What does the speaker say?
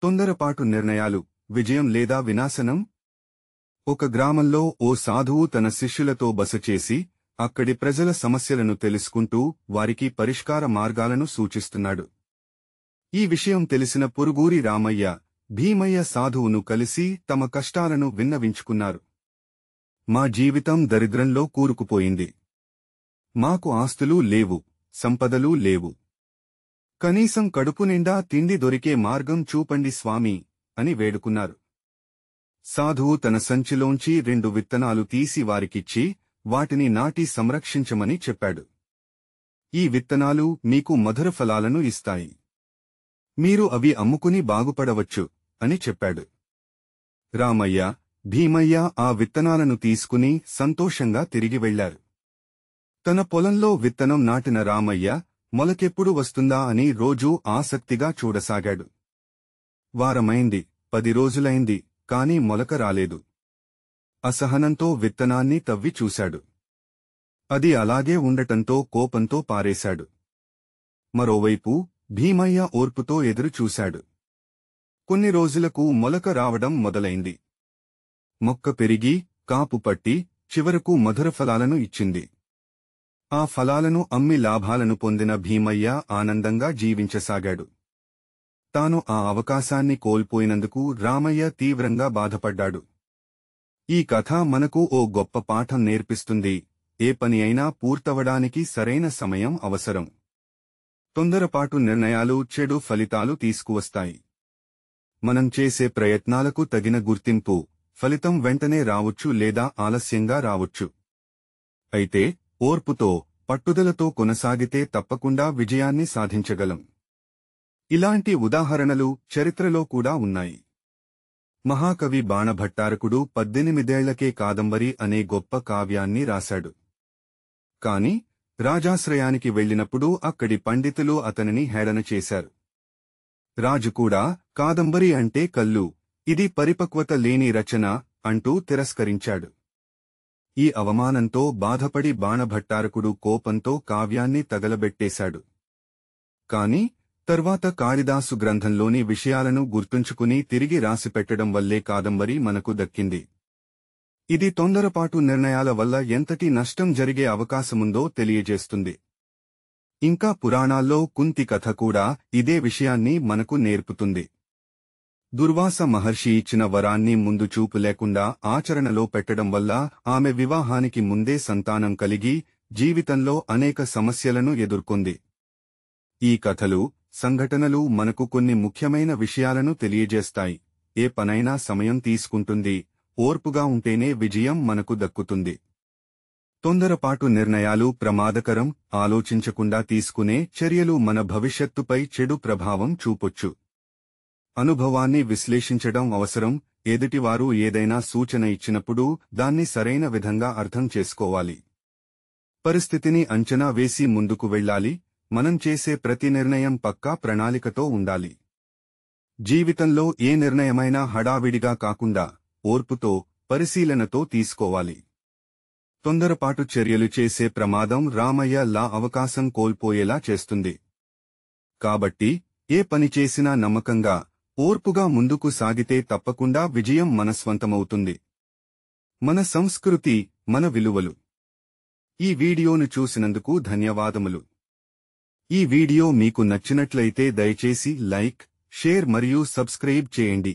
తొందరపాటు నిర్ణయాలు విజయం లేదా వినాశనం. ఒక గ్రామంలో ఓ సాధువు తన శిష్యులతో బస చేసి అక్కడి ప్రజల సమస్యలను తెలుసుకుంటూ వారికి పరిష్కార మార్గాలను సూచిస్తున్నాడు. ఈ విషయం తెలిసిన పొరుగూరి రామయ్య, భీమయ్య సాధువును కలిసి తమ కష్టాలను విన్నవించుకున్నారు. మా జీవితం దరిద్రంలో కూరుకుపోయింది. మాకు ఆస్తులు లేవు, సంపదలు లేవు. కనీసం కడుపు నిండా తిండి దొరికే మార్గం చూపండి స్వామీ అని వేడుకున్నారు. సాధువు తన సంచిలోంచి 2 విత్తనాలు తీసి వారికిచ్చి వాటిని నాటి సంరక్షించమని చెప్పాడు. ఈ విత్తనాలు మీకు మధుర ఫలాలను ఇస్తాయి. మీరు అవి అమ్ముకుని బాగుపడవచ్చు అని చెప్పాడు. రామయ్య, భీమయ్య ఆ విత్తనాలను తీసుకుని సంతోషంగా తిరిగి వెళ్లారు. తన పొలంలో విత్తనం నాటిన రామయ్య మొలకెప్పుడు వస్తుందా అని రోజూ ఆసక్తిగా చూడసాగాడు. వారమైంది, 10 రోజులైంది, కాని మొలక రాలేదు. అసహనంతో విత్తనాన్ని తవ్వి చూశాడు. అది అలాగే ఉండటంతో కోపంతో పారేశాడు. మరోవైపు భీమయ్య ఓర్పుతో ఎదురుచూశాడు. కొన్ని రోజులకు మొలక రావడం మొదలైంది. మొక్క పెరిగి, కాపు పట్టి, చివరకు మధుర ఫలాలను ఇచ్చింది. ఆ ఫలాలను అమ్మి లాభాలను పొందిన భీమయ్య ఆనందంగా జీవించసాగాడు. తాను ఆ అవకాశాన్ని కోల్పోయినందుకు రామయ్య తీవ్రంగా బాధపడ్డాడు. ఈ కథ మనకు ఓ గొప్ప పాఠం నేర్పిస్తుంది. ఏ పని అయినా పూర్తవడానికి సరైన సమయం అవసరం. తొందరపాటు నిర్ణయాలు చెడు ఫలితాలు తీసుకువస్తాయి. మనం చేసే ప్రయత్నాలకు తగిన గుర్తింపు, ఫలితం వెంటనే రావచ్చు లేదా ఆలస్యంగా రావచ్చు. అయితే ఓర్పుతో, పట్టుదలతో కొనసాగితే తప్పకుండా విజయాన్ని సాధించగలం. ఇలాంటి ఉదాహరణలు చరిత్రలో కూడా ఉన్నాయి. మహాకవి బాణభట్టారకుడు 18 ఏళ్లకే కాదంబరి అనే గొప్ప కావ్యాన్ని రాశాడు. కాని రాజాశ్రయానికి వెళ్లినప్పుడు అక్కడి పండితులు అతనిని హేళన చేశారు. రాజు కూడా కాదంబరి అంటే కల్లు, ఇది పరిపక్వత లేని రచన అంటూ తిరస్కరించాడు. ఈ అవమానంతో బాధపడి బాణభట్టారకుడు కోపంతో కావ్యాన్ని తగలబెట్టేశాడు. కాని తర్వాత కాళిదాసు గ్రంథంలోని విషయాలను గుర్తుంచుకుని తిరిగి రాసిపెట్టడం వల్లే కాదంబరి మనకు దక్కింది. ఇది తొందరపాటు నిర్ణయాల వల్ల ఎంతటి నష్టం జరిగే అవకాశముందో తెలియజేస్తుంది. ఇంకా పురాణాల్లో కుంతి కథ కూడా ఇదే విషయాన్ని మనకు నేర్పుతుంది. దుర్వాస మహర్షి ఇచ్చిన వరాన్ని ముందు చూపు లేకుండా ఆచరణలో పెట్టడం వల్ల ఆమె వివాహానికి ముందే సంతానం కలిగి జీవితంలో అనేక సమస్యలను ఎదుర్కొంది. ఈ కథలు, సంఘటనలు మనకు కొన్ని ముఖ్యమైన విషయాలను తెలియజేస్తాయి. ఏ పనైనా సమయం తీసుకుంటుంది. ఓర్పుగా ఉంటేనే విజయం మనకు దక్కుతుంది. తొందరపాటు నిర్ణయాలు ప్రమాదకరం. ఆలోచించకుండా తీసుకునే చర్యలు మన భవిష్యత్తుపై చెడు ప్రభావం చూపొచ్చు. అనుభవాన్ని విశ్లేషించడం అవసరం. ఎదుటివారు ఏదైనా సూచన ఇచ్చినప్పుడు దాన్ని సరైన విధంగా అర్థం చేసుకోవాలి. పరిస్థితిని అంచనా వేసి ముందుకు వెళ్ళాలి. మనం చేసే ప్రతి నిర్ణయం పక్కా ప్రణాళికతో ఉండాలి. జీవితంలో ఏ నిర్ణయమైనా హడావిడిగా కాకుండా ఓర్పుతో, పరిశీలనతో తీసుకోవాలి. తొందరపాటు చర్యలు చేసే ప్రమాదం రామయ్య లా అవకాశం కోల్పోయేలా చేస్తుంది. కాబట్టి ఏ పని చేసినా నమ్మకంగా, ఓర్పుగా ముందుకు సాగితే తప్పకుండా విజయం మన స్వంతమవుతుంది. మన సంస్కృతి, మన విలువలు. ఈ వీడియోను చూసినందుకు ధన్యవాదములు. ఈ వీడియో మీకు నచ్చినట్లయితే దయచేసి లైక్, షేర్ మరియు సబ్స్క్రైబ్ చేయండి.